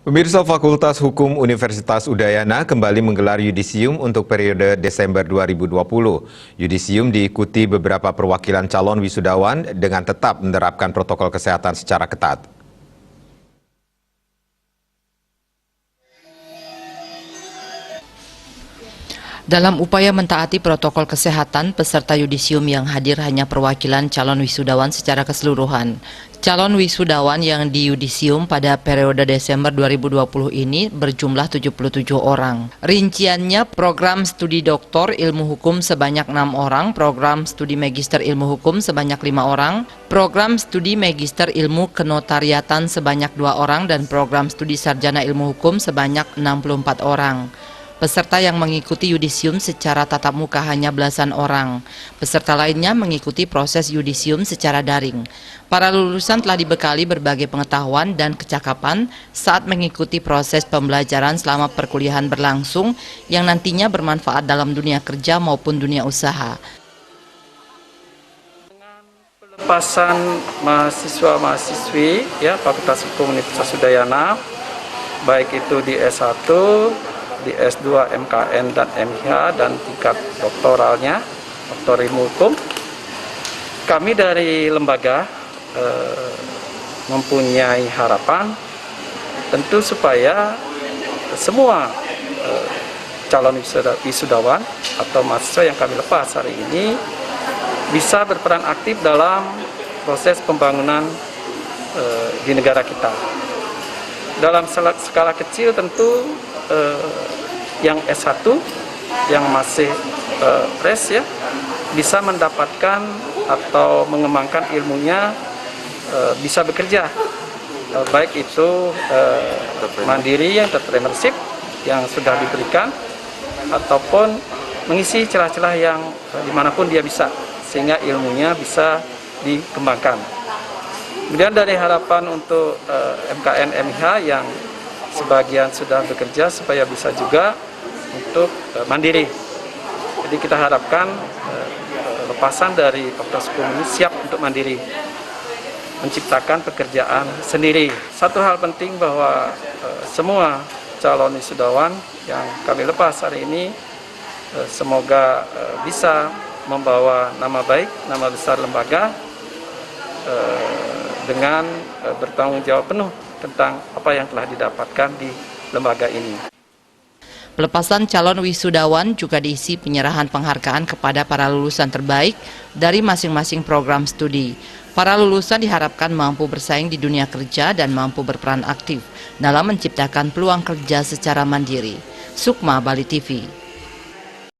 Pemirsa Fakultas Hukum Universitas Udayana kembali menggelar yudisium untuk periode Desember 2020. Yudisium diikuti beberapa perwakilan calon wisudawan dengan tetap menerapkan protokol kesehatan secara ketat. Dalam upaya mentaati protokol kesehatan, peserta yudisium yang hadir hanya perwakilan calon wisudawan secara keseluruhan. Calon wisudawan yang di yudisium pada periode Desember 2020 ini berjumlah 77 orang. Rinciannya program studi doktor ilmu hukum sebanyak 6 orang, program studi magister ilmu hukum sebanyak 5 orang, program studi magister ilmu kenotariatan sebanyak 2 orang, dan program studi sarjana ilmu hukum sebanyak 64 orang. Peserta yang mengikuti yudisium secara tatap muka hanya belasan orang. Peserta lainnya mengikuti proses yudisium secara daring. Para lulusan telah dibekali berbagai pengetahuan dan kecakapan saat mengikuti proses pembelajaran selama perkuliahan berlangsung yang nantinya bermanfaat dalam dunia kerja maupun dunia usaha. Pelepasan mahasiswa-mahasiswi Fakultas Hukum Universitas Udayana, baik itu di S1, di S2 MKN dan MH dan tingkat doktoralnya, doktor ilmu hukum. Kami dari lembaga mempunyai harapan tentu supaya semua calon wisudawan atau mahasiswa yang kami lepas hari ini bisa berperan aktif dalam proses pembangunan di negara kita. Dalam skala kecil tentu yang S1 yang masih fresh bisa mendapatkan atau mengembangkan ilmunya, bisa bekerja, baik itu mandiri yang entrepreneurship yang sudah diberikan ataupun mengisi celah-celah yang dimanapun dia bisa, sehingga ilmunya bisa dikembangkan. Kemudian dari harapan untuk MKN MH yang sebagian sudah bekerja supaya bisa juga untuk mandiri. Jadi kita harapkan lepasan dari Fakultas Hukum ini siap untuk mandiri, menciptakan pekerjaan sendiri. Satu hal penting bahwa semua calon wisudawan yang kami lepas hari ini semoga bisa membawa nama baik, nama besar lembaga dengan bertanggung jawab penuh tentang apa yang telah didapatkan di lembaga ini. Pelepasan calon wisudawan juga diisi penyerahan penghargaan kepada para lulusan terbaik dari masing-masing program studi. Para lulusan diharapkan mampu bersaing di dunia kerja dan mampu berperan aktif dalam menciptakan peluang kerja secara mandiri. Sukma, Bali TV.